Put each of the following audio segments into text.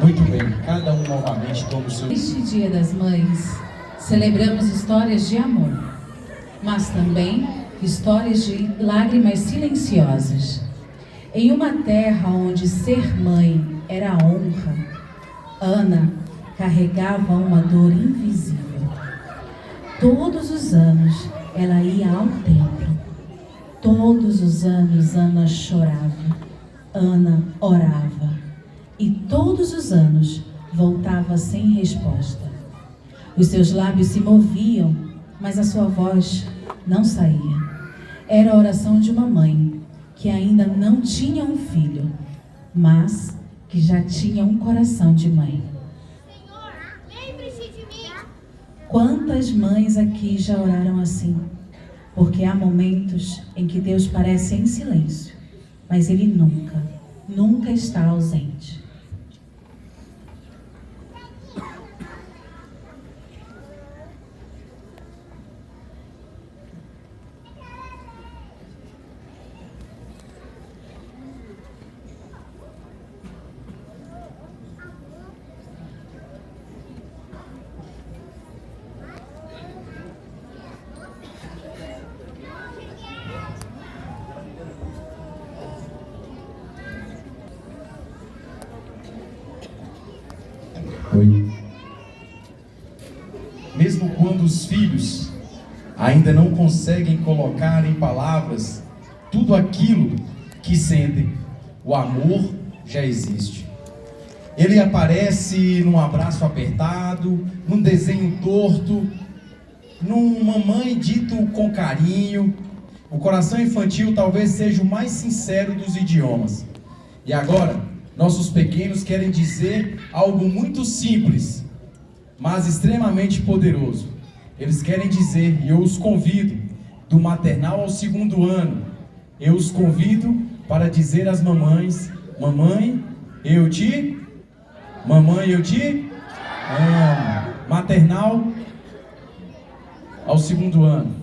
Muito bem, cada um novamente toma o seu... Neste Dia das Mães, celebramos histórias de amor, mas também histórias de lágrimas silenciosas. Em uma terra onde ser mãe era honra, Ana carregava uma dor invisível. Todos os anos ela ia ao templo. Todos os anos Ana chorava, Ana orava. E todos os anos voltava sem resposta. Os seus lábios se moviam, mas a sua voz não saía. Era a oração de uma mãe que ainda não tinha um filho, mas que já tinha um coração de mãe. Senhor, lembre-se de mim. Quantas mães aqui já oraram assim? Porque há momentos em que Deus parece em silêncio, mas Ele nunca está ausente. Oi. Mesmo quando os filhos ainda não conseguem colocar em palavras tudo aquilo que sentem, o amor já existe. Ele aparece num abraço apertado, num desenho torto, num mamãe dito com carinho. O coração infantil talvez seja o mais sincero dos idiomas. E agora, nossos pequenos querem dizer algo muito simples, mas extremamente poderoso. Eles querem dizer, e eu os convido, do maternal ao 2º ano, eu os convido para dizer às mamães: mamãe, eu te amo. Maternal ao 2º ano.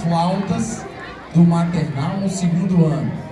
flautas do maternal no segundo ano.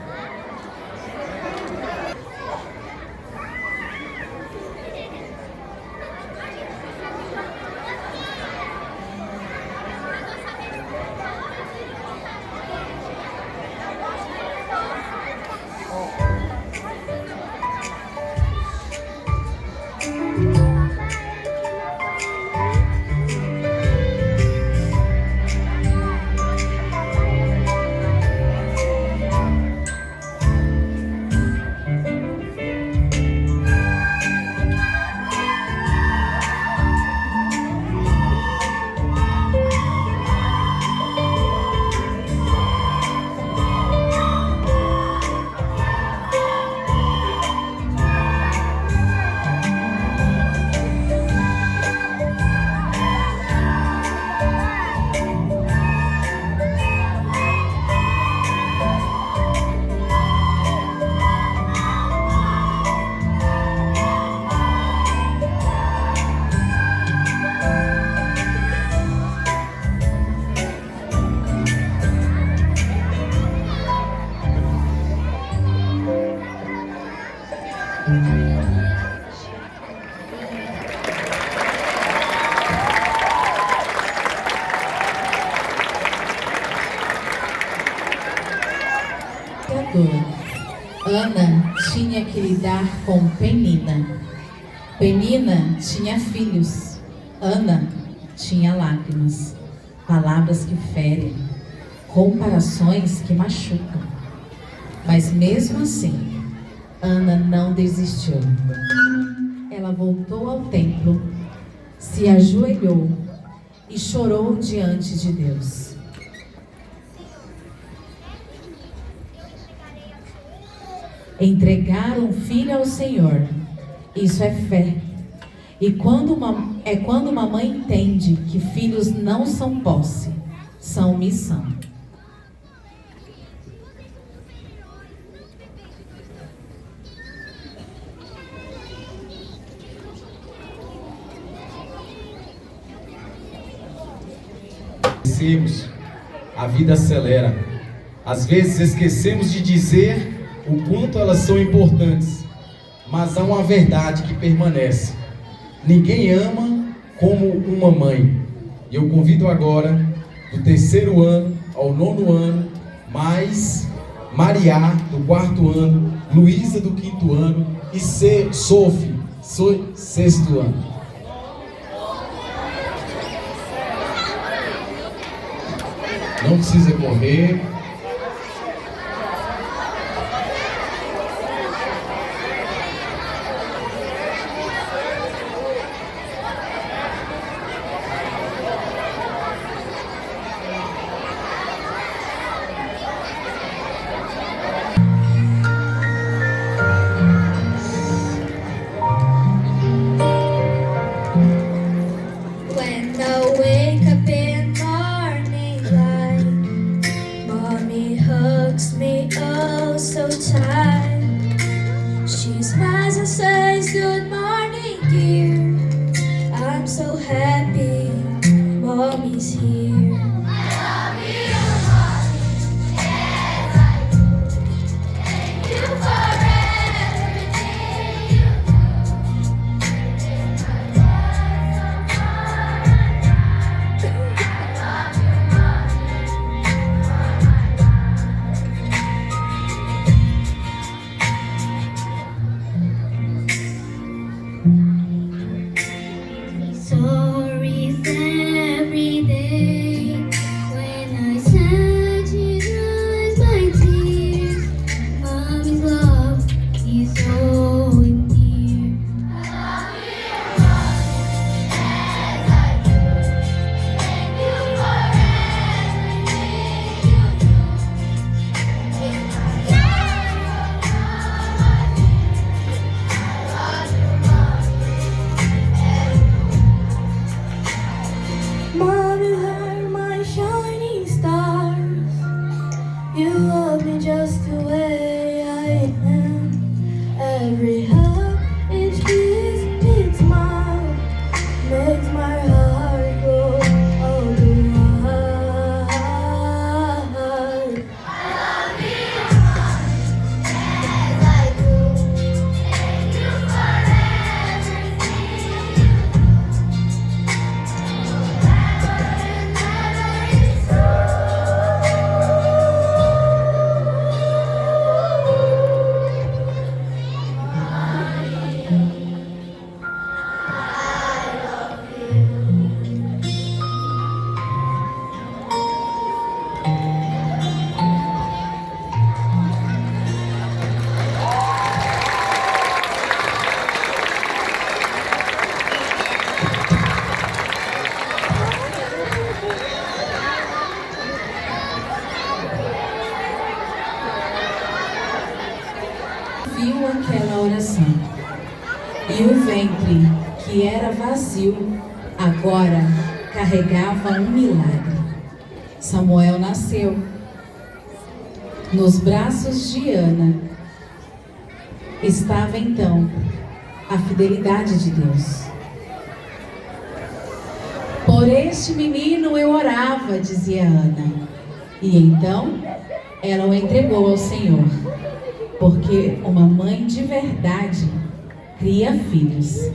Ana tinha que lidar com Penina. Penina tinha filhos. Ana tinha lágrimas, palavras que ferem, comparações que machucam. Mas mesmo assim, Ana não desistiu. Ela voltou ao templo, se ajoelhou e chorou diante de Deus. Entregar um filho ao Senhor, isso é fé. E quando uma mãe entende que filhos não são posse, são missão. A vida acelera. Às vezes esquecemos de dizer o quanto elas são importantes, mas há uma verdade que permanece: ninguém ama como uma mãe. E eu convido agora, do 3º ano ao 9º ano, mais Mariá, do 4º ano, Luísa, do 5º ano, e Sophie, 6º ano. Não precisa correr. Makes my heart go all the while. E o ventre, que era vazio, agora carregava um milagre. Samuel nasceu. Nos braços de Ana estava então a fidelidade de Deus. Por este menino eu orava, dizia Ana. E então ela o entregou ao Senhor, porque uma mãe de verdade cria filhos,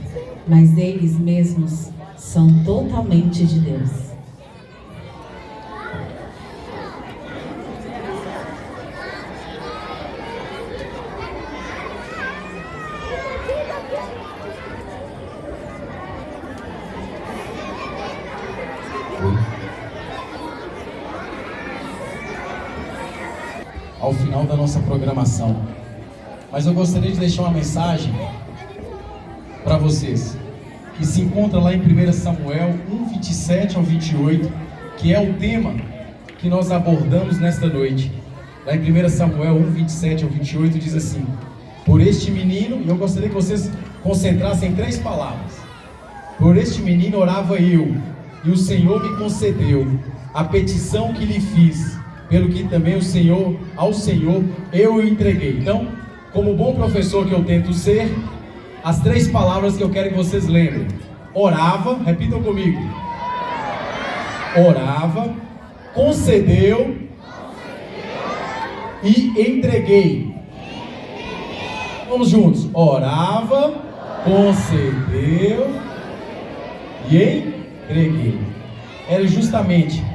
mas eles mesmos são totalmente de Deus. Ao final da nossa programação. Mas eu gostaria de deixar uma mensagem para vocês, que se encontra lá em 1 Samuel 1:27 ao 28, que é o tema que nós abordamos nesta noite. Lá em 1 Samuel 1:27 ao 28 diz assim: por este menino, e eu gostaria que vocês concentrassem em 3 palavras. Por este menino orava eu, e o Senhor me concedeu a petição que lhe fiz, pelo que também ao Senhor eu o entreguei. Então, como bom professor que eu tento ser, as 3 palavras que eu quero que vocês lembrem: orava, repitam comigo, orava, concedeu e entreguei. Vamos juntos: orava, concedeu e entreguei. Era justamente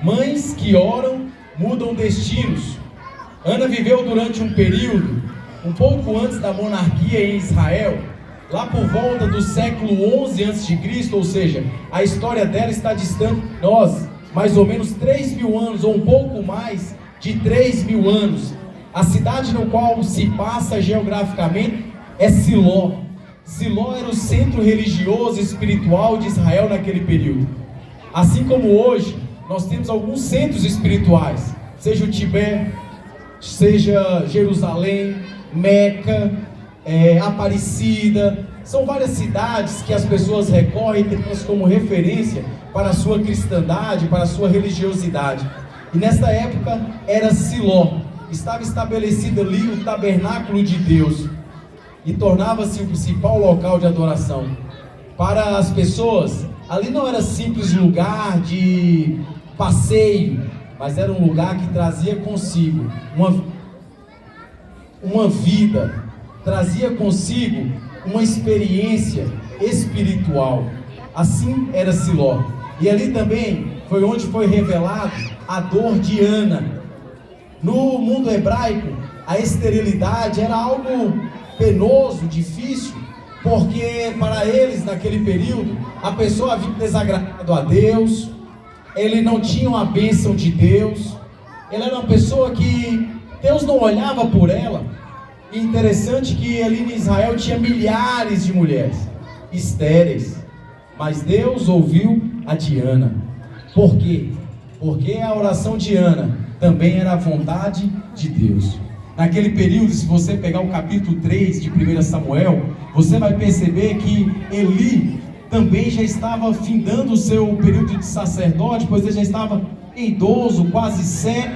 mães que oram mudam destinos. Ana viveu durante um período um pouco antes da monarquia em Israel, lá por volta do século 11 a.C., ou seja, a história dela está distante de nós, mais ou menos 3.000 anos, ou um pouco mais de 3.000 anos. A cidade no qual se passa geograficamente é Siló. Siló era o centro religioso e espiritual de Israel naquele período. Assim como hoje, nós temos alguns centros espirituais, seja o Tibete, seja Jerusalém, Meca, Aparecida. São várias cidades que as pessoas recorrem como referência para a sua cristandade, para a sua religiosidade. E nesta época era Siló, estava estabelecido ali o tabernáculo de Deus, e tornava-se o principal local de adoração. Para as pessoas, ali não era simples lugar de passeio, mas era um lugar que trazia consigo uma vida, trazia consigo uma experiência espiritual. Assim era Siló. E ali também foi onde foi revelado a dor de Ana. No mundo hebraico, a esterilidade era algo penoso, difícil, porque para eles naquele período a pessoa havia desagradado a Deus, ele não tinha a bênção de Deus, ele era uma pessoa que Deus não olhava por ela. E interessante que ali em Israel tinha milhares de mulheres estéreis, mas Deus ouviu a de Ana. Por quê? Porque a oração de Ana também era a vontade de Deus. Naquele período, se você pegar o capítulo 3 de 1 Samuel, você vai perceber que Eli também já estava findando o seu período de sacerdote, pois ele já estava idoso, quase cego.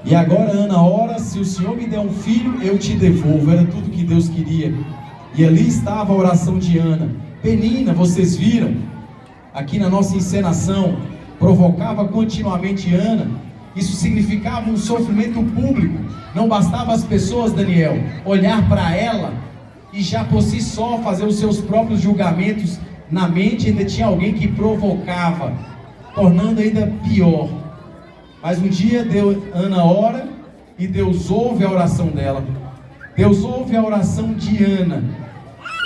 E agora Ana ora: se o Senhor me der um filho, eu te devolvo. Era tudo que Deus queria. E ali estava a oração de Ana. Penina, vocês viram, aqui na nossa encenação, provocava continuamente Ana. Isso significava um sofrimento público. Não bastava as pessoas, Daniel, olhar para ela e já por si só fazer os seus próprios julgamentos na mente, ainda tinha alguém que provocava, tornando ainda pior. Mas um dia Ana ora e Deus ouve a oração dela. Deus ouve a oração de Ana.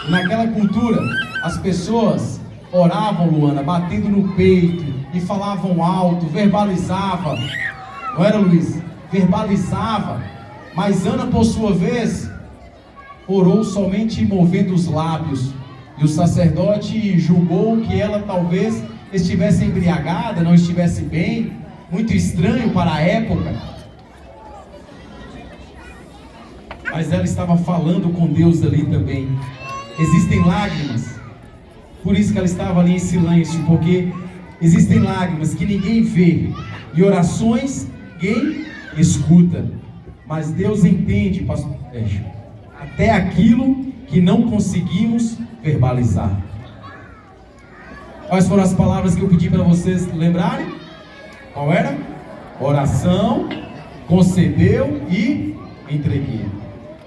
E naquela cultura, as pessoas oravam, Luana, batendo no peito e falavam alto, verbalizava. Não era, Luiz? Verbalizava. Mas Ana, por sua vez, orou somente movendo os lábios. E o sacerdote julgou que ela talvez estivesse embriagada, não estivesse bem. Muito estranho para a época. Mas ela estava falando com Deus ali também. existem lágrimas. Por isso que ela estava ali em silêncio, porque existem lágrimas que ninguém vê e orações ninguém escuta. Mas Deus entende, pastor Sérgio, até aquilo que não conseguimos verbalizar. Quais foram as palavras que eu pedi para vocês lembrarem? Qual era? Oração, concedeu e entreguei.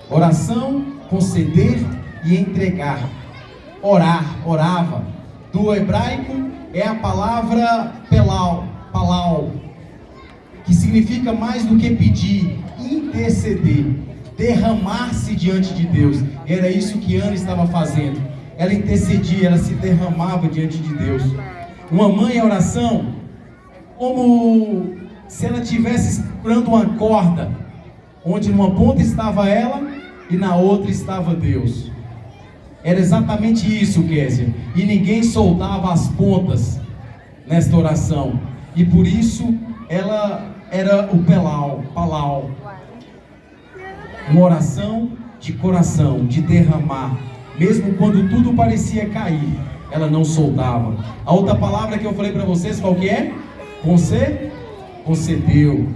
Oração, conceder e entregar. Orar, orava. Do hebraico é a palavra palau, que significa mais do que pedir, interceder, derramar-se diante de Deus. Era isso que Ana estava fazendo. Ela intercedia, ela se derramava diante de Deus. Uma mãe em oração, como se ela estivesse segurando uma corda, onde numa ponta estava ela e na outra estava Deus. Era exatamente isso, Kézia. E ninguém soltava as pontas nesta oração. E por isso ela era o palau. Uma oração de coração, de derramar. Mesmo quando tudo parecia cair, ela não soltava. A outra palavra que eu falei para vocês, qual que é? Concedeu.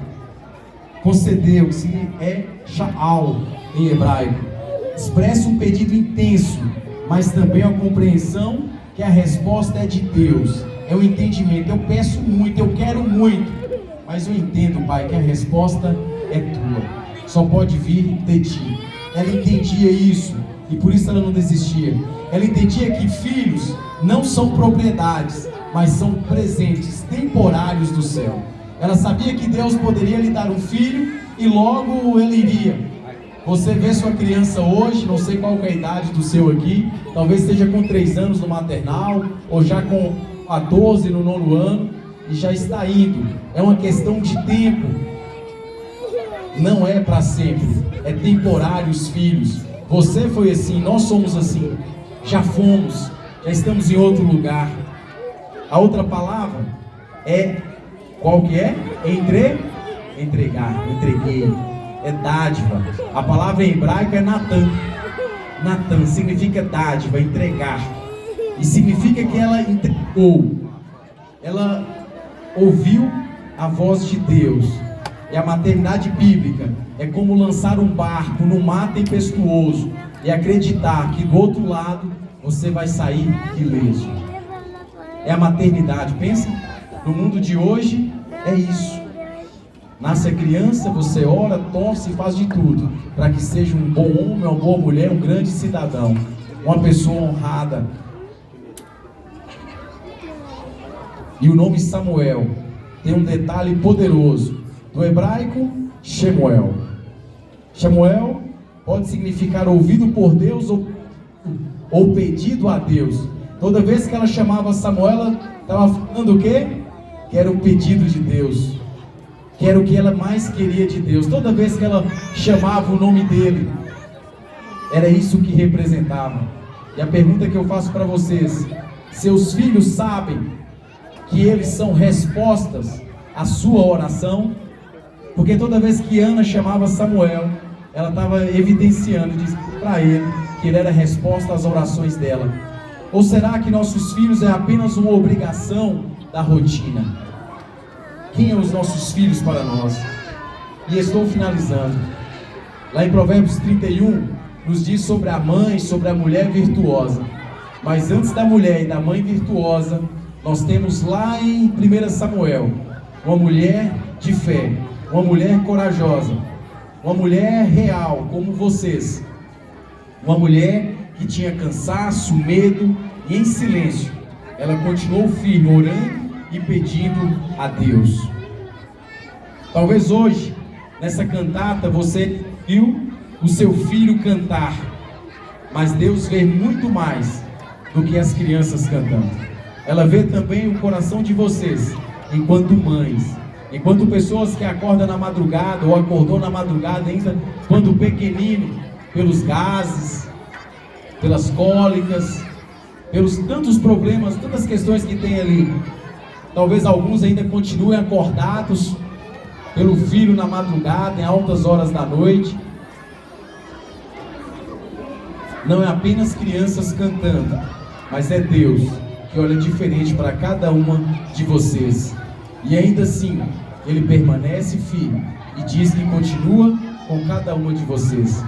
Concedeu, que é sha'al em hebraico. Expressa um pedido intenso, mas também a compreensão que a resposta é de Deus. É o entendimento. Eu peço muito, eu quero muito, mas eu entendo, Pai, que a resposta é tua. Só pode vir de ti. Ela entendia isso e por isso ela não desistia. Ela entendia que filhos não são propriedades, mas são presentes temporários do céu. Ela sabia que Deus poderia lhe dar um filho e logo ele iria. Você vê sua criança hoje, não sei qual é a idade do seu aqui, talvez esteja com 3 anos no maternal, ou já com 14 no 9º ano, e já está indo. É uma questão de tempo. Não é para sempre, é temporário os filhos. Você foi assim, nós somos assim. Já fomos, já estamos em outro lugar. A outra palavra é, qual que é? Entregar, entreguei. É dádiva. A palavra em hebraico é Natan. Natan significa dádiva, entregar. E significa que ela entregou. Ela ouviu a voz de Deus. E a maternidade bíblica é como lançar um barco no mar tempestuoso e acreditar que do outro lado você vai sair ileso. É a maternidade. Pensa, no mundo de hoje é isso. Nasce a criança, você ora, torce e faz de tudo para que seja um bom homem, uma boa mulher, um grande cidadão, uma pessoa honrada. E o nome Samuel tem um detalhe poderoso. Do hebraico, Shemuel. Shemuel pode significar ouvido por Deus ou pedido a Deus. Toda vez que ela chamava Samuel, ela estava falando o quê? Que era o pedido de Deus. Que era o que ela mais queria de Deus. Toda vez que ela chamava o nome dele, era isso que representava. E a pergunta que eu faço para vocês: seus filhos sabem que eles são respostas à sua oração? Porque toda vez que Ana chamava Samuel, ela estava evidenciando para ele que ele era resposta às orações dela. Ou será que nossos filhos é apenas uma obrigação da rotina? Quem são os nossos filhos para nós? E estou finalizando. Lá em Provérbios 31, nos diz sobre a mãe, sobre a mulher virtuosa. Mas antes da mulher e da mãe virtuosa, nós temos lá em 1 Samuel, uma mulher de fé, uma mulher corajosa, uma mulher real, como vocês. Uma mulher que tinha cansaço, medo, e em silêncio, ela continuou firme, orando e pedindo a Deus. Talvez hoje, nessa cantata, você viu o seu filho cantar, mas Deus vê muito mais do que as crianças cantando. Ela vê também o coração de vocês, enquanto mães, enquanto pessoas que acordam na madrugada, ou acordou na madrugada ainda, quando pequenino, pelos gases, pelas cólicas, pelos tantos problemas, tantas questões que tem ali. Talvez alguns ainda continuem acordados pelo filho na madrugada, em altas horas da noite. não é apenas crianças cantando, mas é Deus que olha diferente para cada uma de vocês. E ainda assim, Ele permanece firme e diz que continua com cada uma de vocês.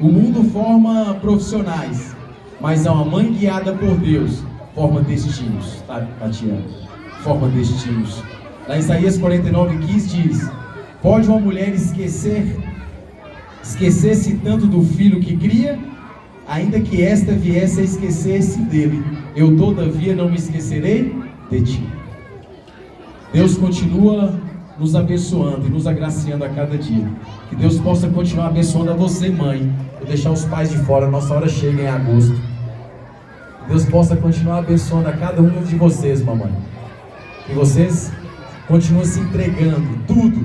O mundo forma profissionais, mas uma mãe guiada por Deus forma destinos, tá, Tatiana? Forma destinos. Lá em Isaías 49:15 diz: pode uma mulher esquecer-se tanto do filho que cria, ainda que esta viesse a esquecer-se dele, eu todavia não me esquecerei de ti. Deus continua nos abençoando e nos agraciando a cada dia. Que Deus possa continuar abençoando a você, mãe. Vou deixar os pais de fora, nossa hora chega em agosto. Que Deus possa continuar abençoando a cada uma de vocês, mamãe. Que vocês continuem se entregando tudo,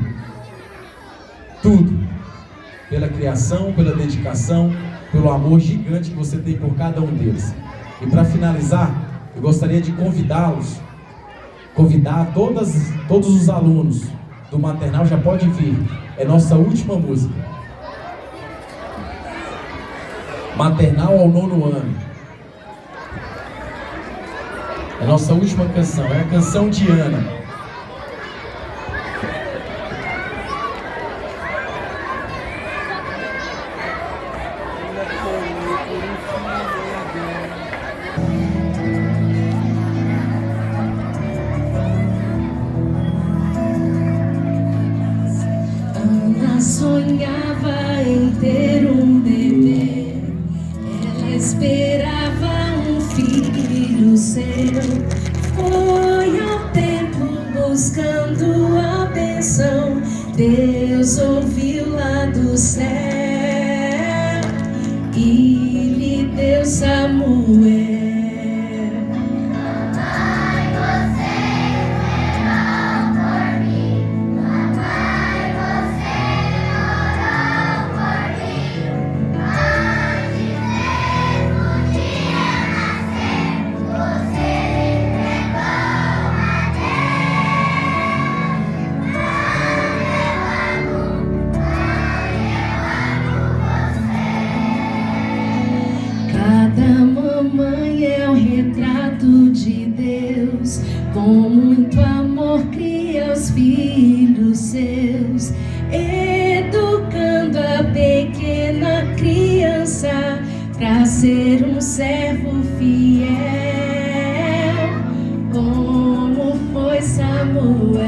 pela criação, pela dedicação, pelo amor gigante que você tem por cada um deles. E para finalizar, eu gostaria de convidar todos os alunos do maternal, já pode vir, é nossa última música. Maternal ao 9º ano. É nossa última canção, é a canção de Ana. Sonhava em ter um bebê, ela esperava um filho seu. Foi ao templo buscando a bênção, Deus ouviu lá do céu e lhe deu Samuel. Mamãe é o retrato de Deus, com muito amor cria os filhos seus, educando a pequena criança pra ser um servo fiel, como foi Samuel.